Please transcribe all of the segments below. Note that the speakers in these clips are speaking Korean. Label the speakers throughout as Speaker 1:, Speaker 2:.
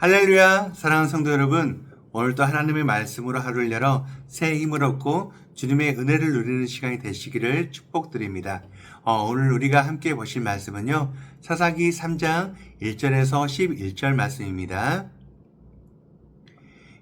Speaker 1: 할렐루야, 사랑하는 성도 여러분, 오늘도 하나님의 말씀으로 하루를 열어 새 힘을 얻고 주님의 은혜를 누리는 시간이 되시기를 축복드립니다. 오늘 우리가 함께 보실 말씀은요, 사사기 3장 1절에서 11절 말씀입니다.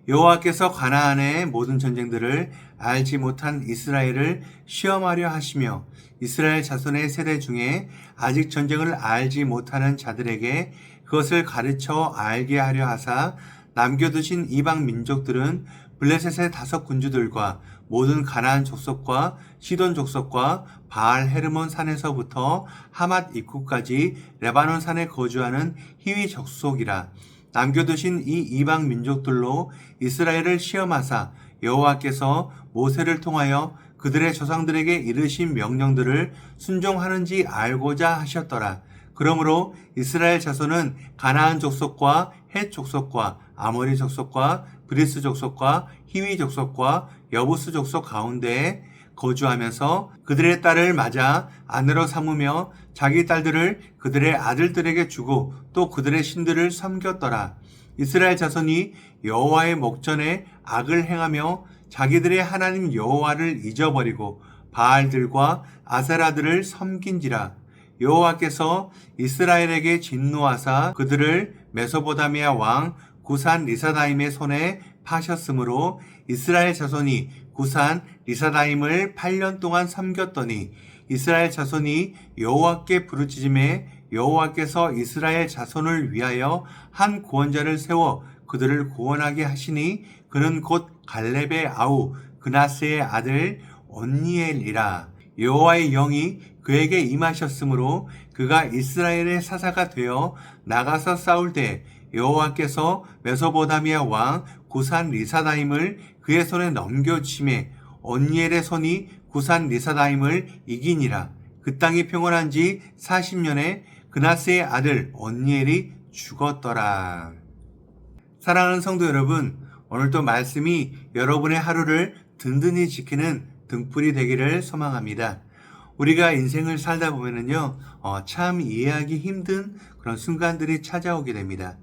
Speaker 1: 여호와께서 가나안의 모든 전쟁들을 알지 못한 이스라엘을 시험하려 하시며 이스라엘 자손의 세대 중에 아직 전쟁을 알지 못하는 자들에게 그것을 가르쳐 알게 하려 하사 남겨두신 이방 민족들은 블레셋의 5 군주들과 모든 가나안 족속과 시돈 족속과 바알 헤르몬 산에서부터 하맛 입구까지 레바논 산에 거주하는 히위 족속이라. 남겨두신 이 이방 민족들로 이스라엘을 시험하사 여호와께서 모세를 통하여 그들의 조상들에게 이르신 명령들을 순종하는지 알고자 하셨더라. 그러므로 이스라엘 자손은 가나안 족속과 헷 족속과 아모리 족속과 브리스 족속과 히위 족속과 여부스 족속 가운데에 거주하면서 그들의 딸을 맞아 아내로 삼으며 자기 딸들을 그들의 아들들에게 주고 또 그들의 신들을 섬겼더라. 이스라엘 자손이 여호와의 목전에 악을 행하며 자기들의 하나님 여호와를 잊어버리고 바알들과 아세라들을 섬긴지라. 여호와께서 이스라엘에게 진노하사 그들을 메소보다미아 왕 구산 리사다임의 손에 파셨으므로 이스라엘 자손이 구산 리사다임을 8년 동안 섬겼더니 이스라엘 자손이 여호와께 부르짖음에 여호와께서 이스라엘 자손을 위하여 한 구원자를 세워 그들을 구원하게 하시니 그는 곧 갈렙의 아우 그나스의 아들 온니엘이라. 여호와의 영이 그에게 임하셨으므로 그가 이스라엘의 사사가 되어 나가서 싸울 때 여호와께서 메소보다미아 왕 구산 리사다임을 그의 손에 넘겨주심에 온니엘의 손이 구산 리사다임을 이기니라. 그 땅이 평온한 지 40년에 그나스의 아들 온니엘이 죽었더라. 사랑하는 성도 여러분, 오늘도 말씀이 여러분의 하루를 든든히 지키는 등불이 되기를 소망합니다. 우리가 인생을 살다 보면은요, 참 이해하기 힘든 그런 순간들이 찾아오게 됩니다.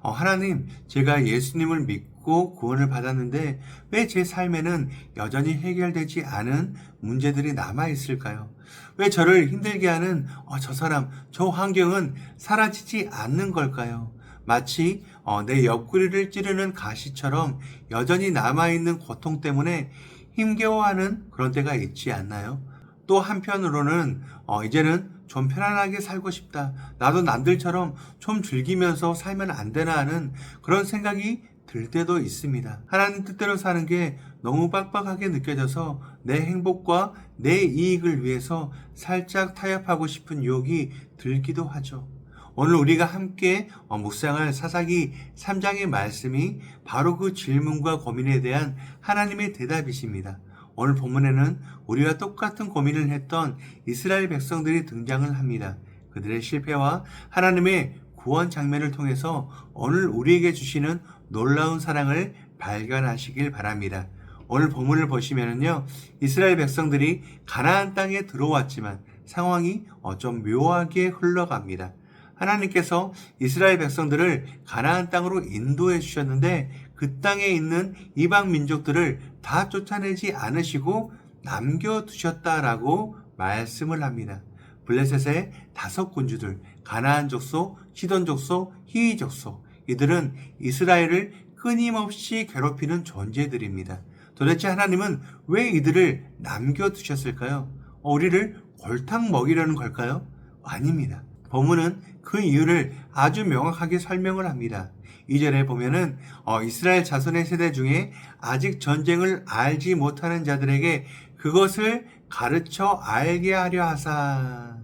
Speaker 1: 하나님, 제가 예수님을 믿고 구원을 받았는데 왜 제 삶에는 여전히 해결되지 않은 문제들이 남아있을까요? 왜 저를 힘들게 하는 저 사람, 저 환경은 사라지지 않는 걸까요? 마치 내 옆구리를 찌르는 가시처럼 여전히 남아있는 고통 때문에 힘겨워하는 그런 때가 있지 않나요? 또 한편으로는 이제는 좀 편안하게 살고 싶다. 나도 남들처럼 좀 즐기면서 살면 안 되나 하는 그런 생각이 들 때도 있습니다. 하나님 뜻대로 사는 게 너무 빡빡하게 느껴져서 내 행복과 내 이익을 위해서 살짝 타협하고 싶은 유혹이 들기도 하죠. 오늘 우리가 함께 묵상할 사사기 3장의 말씀이 바로 그 질문과 고민에 대한 하나님의 대답이십니다. 오늘 본문에는 우리와 똑같은 고민을 했던 이스라엘 백성들이 등장을 합니다. 그들의 실패와 하나님의 구원 장면을 통해서 오늘 우리에게 주시는 놀라운 사랑을 발견하시길 바랍니다. 오늘 본문을 보시면은요, 이스라엘 백성들이 가나안 땅에 들어왔지만 상황이 좀 묘하게 흘러갑니다. 하나님께서 이스라엘 백성들을 가나안 땅으로 인도해 주셨는데 그 땅에 있는 이방 민족들을 다 쫓아내지 않으시고 남겨두셨다라고 말씀을 합니다. 블레셋의 5 군주들, 가나안 족속, 시돈 족속, 히위 족속, 이들은 이스라엘을 끊임없이 괴롭히는 존재들입니다. 도대체 하나님은 왜 이들을 남겨두셨을까요? 우리를 골탕 먹이려는 걸까요? 아닙니다. 본문은 그 이유를 아주 명확하게 설명을 합니다. 2절에 보면은 이스라엘 자손의 세대 중에 아직 전쟁을 알지 못하는 자들에게 그것을 가르쳐 알게 하려 하사.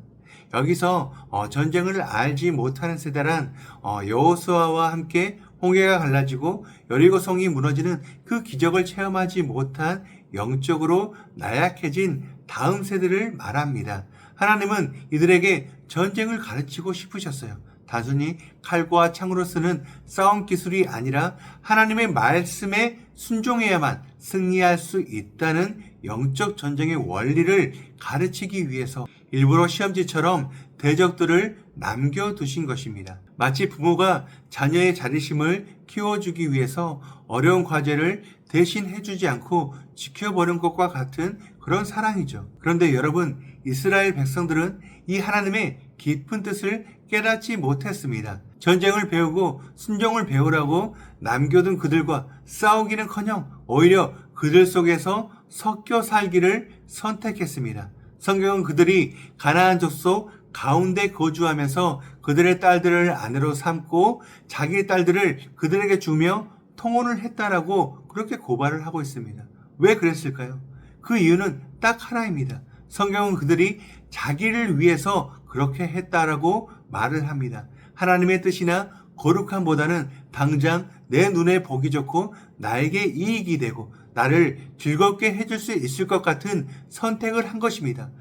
Speaker 1: 여기서 전쟁을 알지 못하는 세대란 여호수아와 함께 홍해가 갈라지고 여리고성이 무너지는 그 기적을 체험하지 못한 영적으로 나약해진 다음 세대를 말합니다. 하나님은 이들에게 전쟁을 가르치고 싶으셨어요. 단순히 칼과 창으로 쓰는 싸움 기술이 아니라 하나님의 말씀에 순종해야만 승리할 수 있다는 영적 전쟁의 원리를 가르치기 위해서 일부러 시험지처럼 대적들을 남겨두신 것입니다. 마치 부모가 자녀의 자립심을 키워주기 위해서 어려운 과제를 대신 해주지 않고 지켜보는 것과 같은 그런 사랑이죠. 그런데 여러분, 이스라엘 백성들은 이 하나님의 깊은 뜻을 깨닫지 못했습니다. 전쟁을 배우고 순종을 배우라고 남겨둔 그들과 싸우기는커녕 오히려 그들 속에서 섞여 살기를 선택했습니다. 성경은 그들이 가나안 족속 가운데 거주하면서 그들의 딸들을 아내로 삼고 자기 딸들을 그들에게 주며 통혼을 했다라고 그렇게 고발을 하고 있습니다. 왜 그랬을까요? 그 이유는 딱 하나입니다. 성경은 그들이 자기를 위해서 그렇게 했다라고 말을 합니다. 하나님의 뜻이나 거룩함보다는 당장 내 눈에 보기 좋고 나에게 이익이 되고 나를 즐겁게 해줄 수 있을 것 같은 선택을 한 것입니다.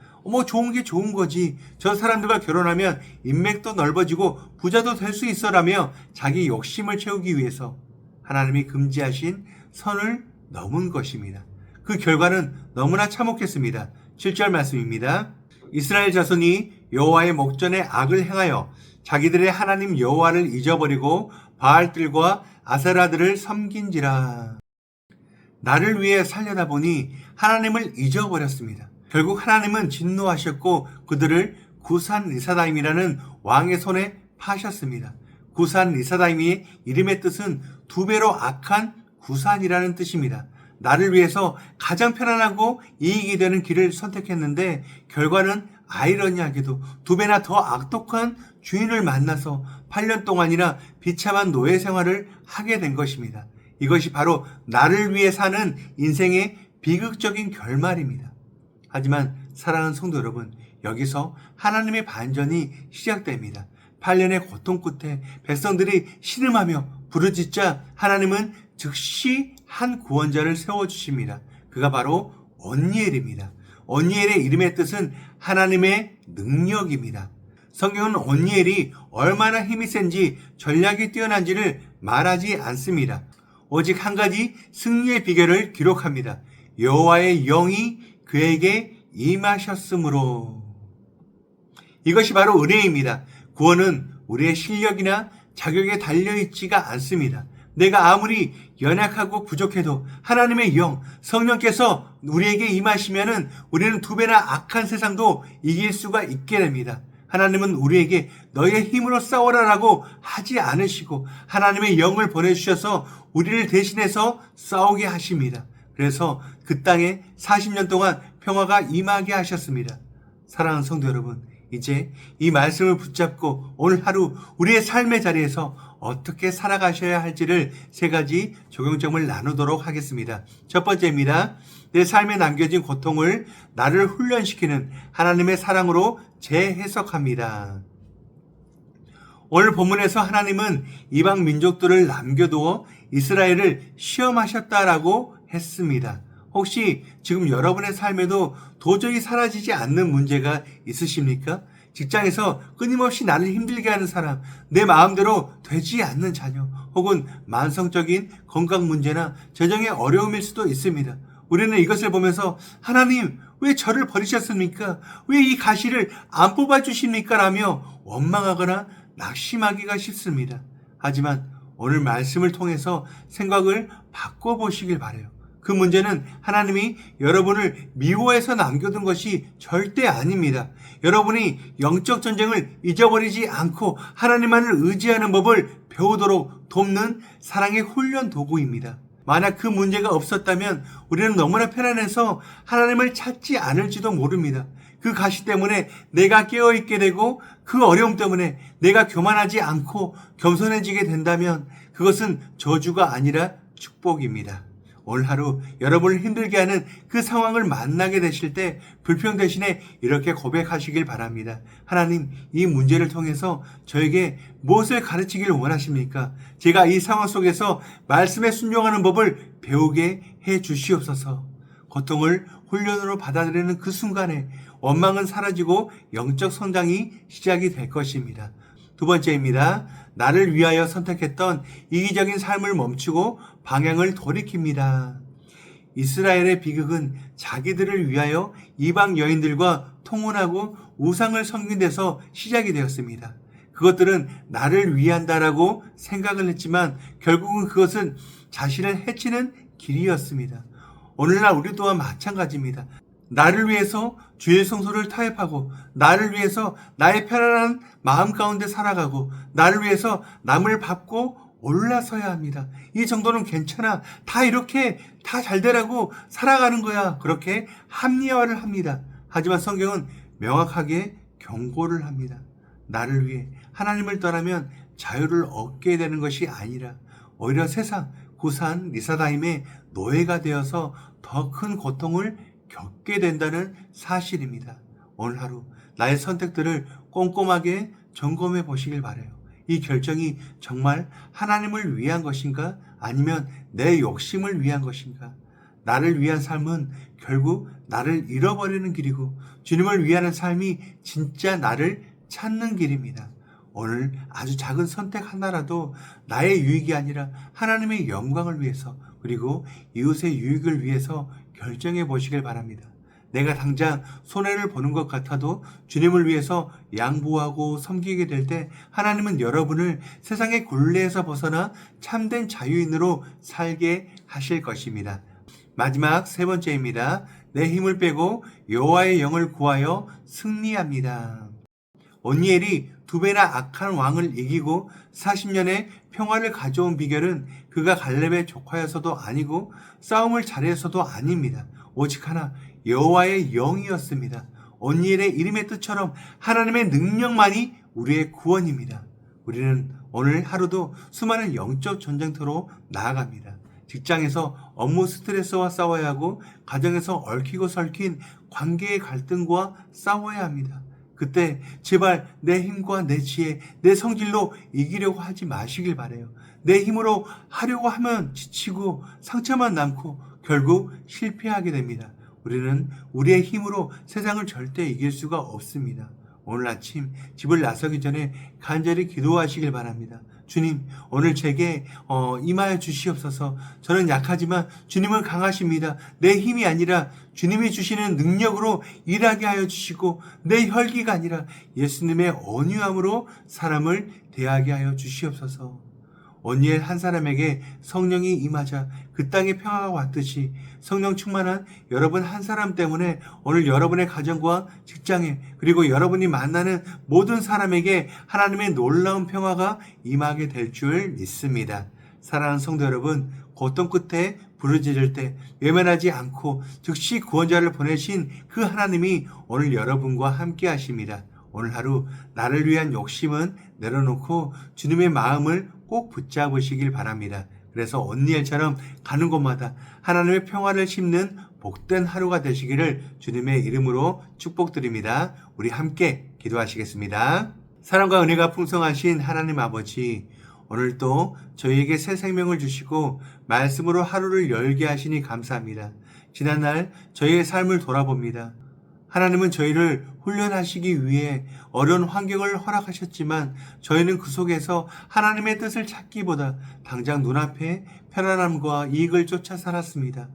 Speaker 1: 좋은 게 좋은 거지. 저 사람들과 결혼하면 인맥도 넓어지고 부자도 될 수 있어라며 자기 욕심을 채우기 위해서 하나님이 금지하신 선을 넘은 것입니다. 그 결과는 너무나 참혹했습니다. 7절 말씀입니다. 이스라엘 자손이 여호와의 목전에 악을 행하여 자기들의 하나님 여호와를 잊어버리고 바알들과 아세라들을 섬긴지라. 나를 위해 살려다 보니 하나님을 잊어버렸습니다. 결국 하나님은 진노하셨고 그들을 구산 리사다임이라는 왕의 손에 파셨습니다. 구산 리사다임의 이름의 뜻은 두 배로 악한 구산이라는 뜻입니다. 나를 위해서 가장 편안하고 이익이 되는 길을 선택했는데 결과는 아이러니하게도 두 배나 더 악독한 주인을 만나서 8년 동안이나 비참한 노예 생활을 하게 된 것입니다. 이것이 바로 나를 위해 사는 인생의 비극적인 결말입니다. 하지만 사랑하는 성도 여러분, 여기서 하나님의 반전이 시작됩니다. 8년의 고통 끝에 백성들이 신음하며 부르짖자 하나님은 즉시 한 구원자를 세워주십니다. 그가 바로 언니엘입니다. 언니엘의 이름의 뜻은 하나님의 능력입니다. 성경은 언니엘이 얼마나 힘이 센지 전략이 뛰어난지를 말하지 않습니다. 오직 한 가지 승리의 비결을 기록합니다. 여호와의 영이 그에게 임하셨으므로. 이것이 바로 은혜입니다. 구원은 우리의 실력이나 자격에 달려있지가 않습니다. 내가 아무리 연약하고 부족해도 하나님의 영, 성령께서 우리에게 임하시면은 우리는 두 배나 악한 세상도 이길 수가 있게 됩니다. 하나님은 우리에게 너의 힘으로 싸워라라고 하지 않으시고 하나님의 영을 보내주셔서 우리를 대신해서 싸우게 하십니다. 그래서 그 땅에 40년 동안 평화가 임하게 하셨습니다. 사랑하는 성도 여러분, 이제 이 말씀을 붙잡고 오늘 하루 우리의 삶의 자리에서 어떻게 살아가셔야 할지를 세 가지 적용점을 나누도록 하겠습니다. 첫 번째입니다. 내 삶에 남겨진 고통을 나를 훈련시키는 하나님의 사랑으로 재해석합니다. 오늘 본문에서 하나님은 이방 민족들을 남겨두어 이스라엘을 시험하셨다라고 했습니다. 혹시 지금 여러분의 삶에도 도저히 사라지지 않는 문제가 있으십니까? 직장에서 끊임없이 나를 힘들게 하는 사람, 내 마음대로 되지 않는 자녀, 혹은 만성적인 건강 문제나 재정의 어려움일 수도 있습니다. 우리는 이것을 보면서 하나님, 왜 저를 버리셨습니까? 왜 이 가시를 안 뽑아주십니까? 라며 원망하거나 낙심하기가 쉽습니다. 하지만 오늘 말씀을 통해서 생각을 바꿔보시길 바라요. 그 문제는 하나님이 여러분을 미워해서 남겨둔 것이 절대 아닙니다. 여러분이 영적 전쟁을 잊어버리지 않고 하나님만을 의지하는 법을 배우도록 돕는 사랑의 훈련 도구입니다. 만약 그 문제가 없었다면 우리는 너무나 편안해서 하나님을 찾지 않을지도 모릅니다. 그 가시 때문에 내가 깨어있게 되고 그 어려움 때문에 내가 교만하지 않고 겸손해지게 된다면 그것은 저주가 아니라 축복입니다. 오늘 하루 여러분을 힘들게 하는 그 상황을 만나게 되실 때 불평 대신에 이렇게 고백하시길 바랍니다. 하나님, 이 문제를 통해서 저에게 무엇을 가르치길 원하십니까? 제가 이 상황 속에서 말씀에 순종하는 법을 배우게 해 주시옵소서. 고통을 훈련으로 받아들이는 그 순간에 원망은 사라지고 영적 성장이 시작이 될 것입니다. 두 번째입니다. 나를 위하여 선택했던 이기적인 삶을 멈추고 방향을 돌이킵니다. 이스라엘의 비극은 자기들을 위하여 이방 여인들과 통혼하고 우상을 섬긴 데서 시작이 되었습니다. 그것들은 나를 위한다라고 생각을 했지만 결국은 그것은 자신을 해치는 길이었습니다. 오늘날 우리 또한 마찬가지입니다. 나를 위해서 주의 성소를 타협하고 나를 위해서 나의 편안한 마음 가운데 살아가고 나를 위해서 남을 밟고 올라서야 합니다. 이 정도는 괜찮아. 다 이렇게 다 잘되라고 살아가는 거야. 그렇게 합리화를 합니다. 하지만 성경은 명확하게 경고를 합니다. 나를 위해 하나님을 떠나면 자유를 얻게 되는 것이 아니라 오히려 세상 구산 리사다임의 노예가 되어서 더 큰 고통을 겪게 된다는 사실입니다. 오늘 하루 나의 선택들을 꼼꼼하게 점검해 보시길 바라요. 이 결정이 정말 하나님을 위한 것인가? 아니면 내 욕심을 위한 것인가? 나를 위한 삶은 결국 나를 잃어버리는 길이고 주님을 위하는 삶이 진짜 나를 찾는 길입니다. 오늘 아주 작은 선택 하나라도 나의 유익이 아니라 하나님의 영광을 위해서 그리고 이웃의 유익을 위해서 결정해 보시길 바랍니다. 내가 당장 손해를 보는 것 같아도 주님을 위해서 양보하고 섬기게 될 때 하나님은 여러분을 세상의 굴레에서 벗어나 참된 자유인으로 살게 하실 것입니다. 마지막 세 번째입니다. 내 힘을 빼고 여호와의 영을 구하여 승리합니다. 온니엘이 두 배나 악한 왕을 이기고 40년의 평화를 가져온 비결은 그가 갈렙의 조카여서도 아니고 싸움을 잘해서도 아닙니다. 오직 하나 여호와의 영이었습니다. 온니엘의 이름의 뜻처럼 하나님의 능력만이 우리의 구원입니다. 우리는 오늘 하루도 수많은 영적 전쟁터로 나아갑니다. 직장에서 업무 스트레스와 싸워야 하고 가정에서 얽히고 설킨 관계의 갈등과 싸워야 합니다. 그때 제발 내 힘과 내 지혜, 내 성질로 이기려고 하지 마시길 바라요. 내 힘으로 하려고 하면 지치고 상처만 남고 결국 실패하게 됩니다. 우리는 우리의 힘으로 세상을 절대 이길 수가 없습니다. 오늘 아침 집을 나서기 전에 간절히 기도하시길 바랍니다. 주님, 오늘 제게 임하여 주시옵소서. 저는 약하지만 주님은 강하십니다. 내 힘이 아니라 주님이 주시는 능력으로 일하게 하여 주시고 내 혈기가 아니라 예수님의 온유함으로 사람을 대하게 하여 주시옵소서. 온니엘 한 사람에게 성령이 임하자 그 땅에 평화가 왔듯이 성령 충만한 여러분 한 사람 때문에 오늘 여러분의 가정과 직장에 그리고 여러분이 만나는 모든 사람에게 하나님의 놀라운 평화가 임하게 될 줄 믿습니다. 사랑하는 성도 여러분, 고통 끝에 부르짖을 때 외면하지 않고 즉시 구원자를 보내신 그 하나님이 오늘 여러분과 함께 하십니다. 오늘 하루 나를 위한 욕심은 내려놓고 주님의 마음을 꼭 붙잡으시길 바랍니다. 그래서 온니엘처럼 가는 곳마다 하나님의 평화를 심는 복된 하루가 되시기를 주님의 이름으로 축복드립니다. 우리 함께 기도하시겠습니다. 사랑과 은혜가 풍성하신 하나님 아버지, 오늘도 저희에게 새 생명을 주시고 말씀으로 하루를 열게 하시니 감사합니다. 지난날 저희의 삶을 돌아봅니다. 하나님은 저희를 훈련하시기 위해 어려운 환경을 허락하셨지만 저희는 그 속에서 하나님의 뜻을 찾기보다 당장 눈앞에 편안함과 이익을 쫓아 살았습니다.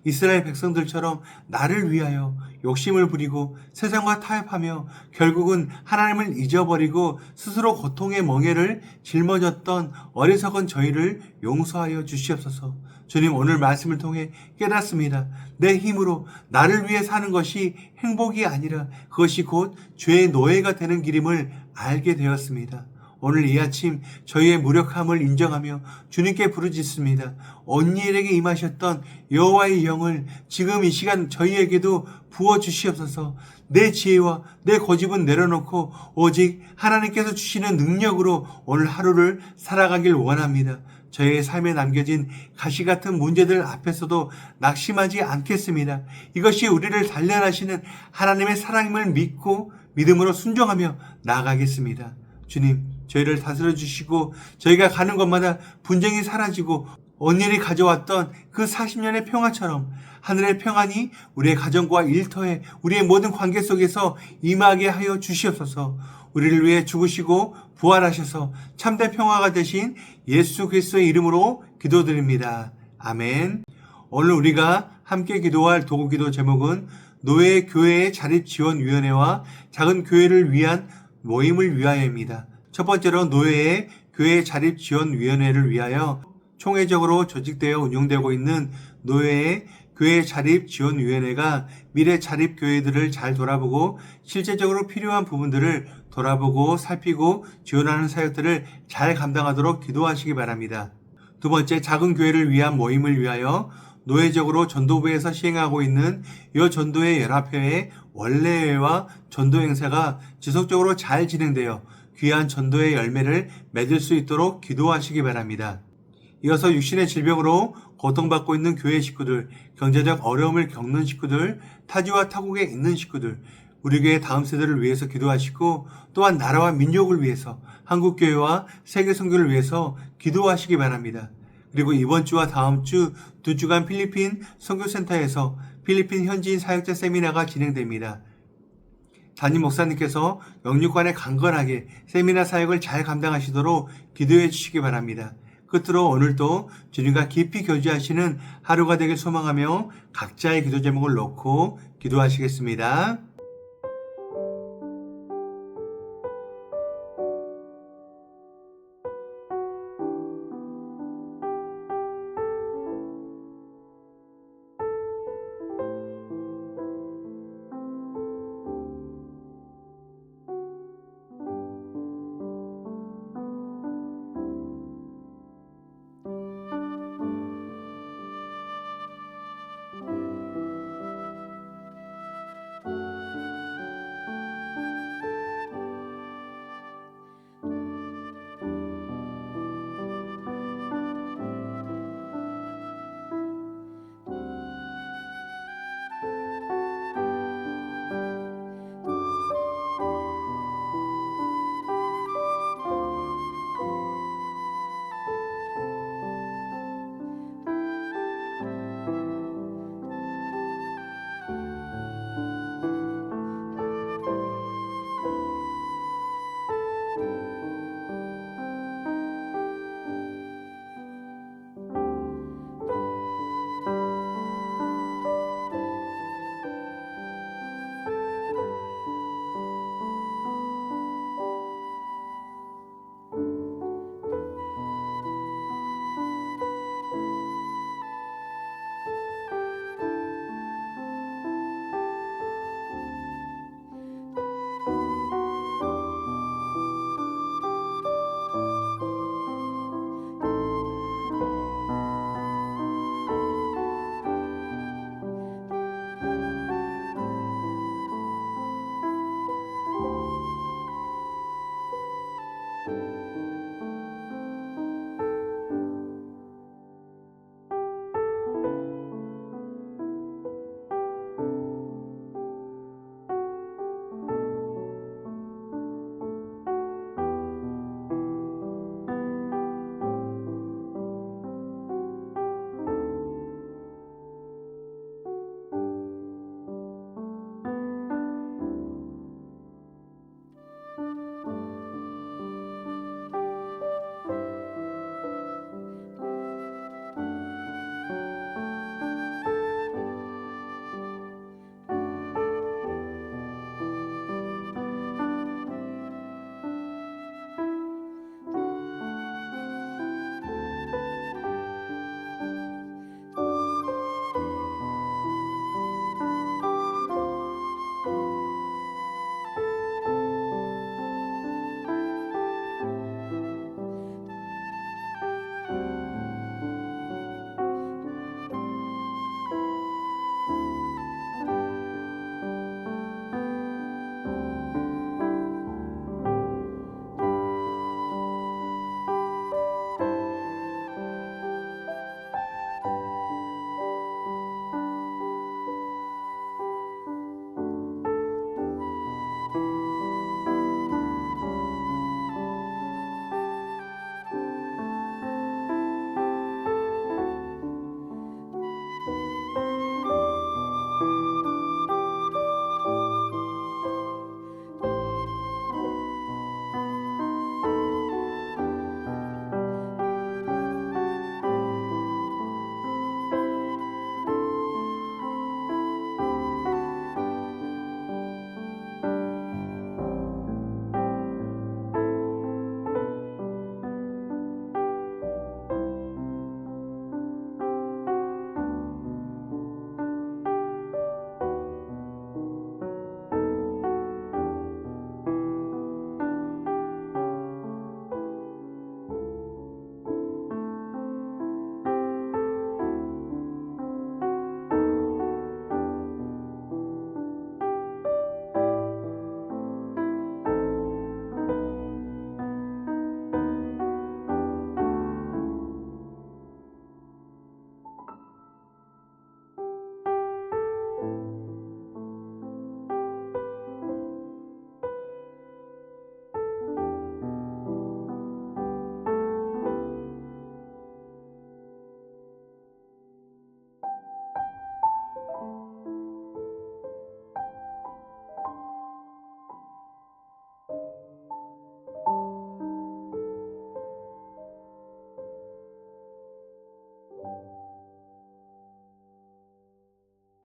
Speaker 1: 이스라엘 백성들처럼 나를 위하여 욕심을 부리고 세상과 타협하며 결국은 하나님을 잊어버리고 스스로 고통의 멍에를 짊어졌던 어리석은 저희를 용서하여 주시옵소서. 주님, 오늘 말씀을 통해 깨닫습니다. 내 힘으로 나를 위해 사는 것이 행복이 아니라 그것이 곧 죄의 노예가 되는 길임을 알게 되었습니다. 오늘 이 아침 저희의 무력함을 인정하며 주님께 부르짖습니다. 온니엘에게 임하셨던 여호와의 영을 지금 이 시간 저희에게도 부어주시옵소서. 내 지혜와 내 고집은 내려놓고 오직 하나님께서 주시는 능력으로 오늘 하루를 살아가길 원합니다. 저희의 삶에 남겨진 가시 같은 문제들 앞에서도 낙심하지 않겠습니다. 이것이 우리를 단련하시는 하나님의 사랑임을 믿고 믿음으로 순종하며 나아가겠습니다. 주님, 저희를 다스려 주시고 저희가 가는 곳마다 분쟁이 사라지고 온니엘이 가져왔던 그 40년의 평화처럼 하늘의 평안이 우리의 가정과 일터에 우리의 모든 관계 속에서 임하게 하여 주시옵소서. 우리를 위해 죽으시고 부활하셔서 참된 평화가 되신 예수 그리스도의 이름으로 기도드립니다. 아멘. 오늘 우리가 함께 기도할 도구 기도 제목은 노예 교회의 자립지원위원회와 작은 교회를 위한 모임을 위하여입니다. 첫 번째로 노예의 교회 자립지원위원회를 위하여 총회적으로 조직되어 운영되고 있는 노예의 교회 자립지원위원회가 미래 자립교회들을 잘 돌아보고 실제적으로 필요한 부분들을 돌아보고 살피고 지원하는 사역들을 잘 감당하도록 기도하시기 바랍니다. 두 번째, 작은 교회를 위한 모임을 위하여 노예적으로 전도부에서 시행하고 있는 이 전도회 연합회의 원래회와 전도 행사가 지속적으로 잘 진행되어 귀한 전도의 열매를 맺을 수 있도록 기도하시기 바랍니다. 이어서 육신의 질병으로 고통받고 있는 교회 식구들, 경제적 어려움을 겪는 식구들, 타지와 타국에 있는 식구들, 우리 교회 다음 세대를 위해서 기도하시고 또한 나라와 민족을 위해서 한국교회와 세계선교를 위해서 기도하시기 바랍니다. 그리고 이번 주와 다음 주 2주간 필리핀 선교센터에서 필리핀 현지인 사역자 세미나가 진행됩니다. 담임 목사님께서 영육간에 강건하게 세미나 사역을 잘 감당하시도록 기도해 주시기 바랍니다. 끝으로 오늘도 주님과 깊이 교제하시는 하루가 되길 소망하며 각자의 기도 제목을 놓고 기도하시겠습니다.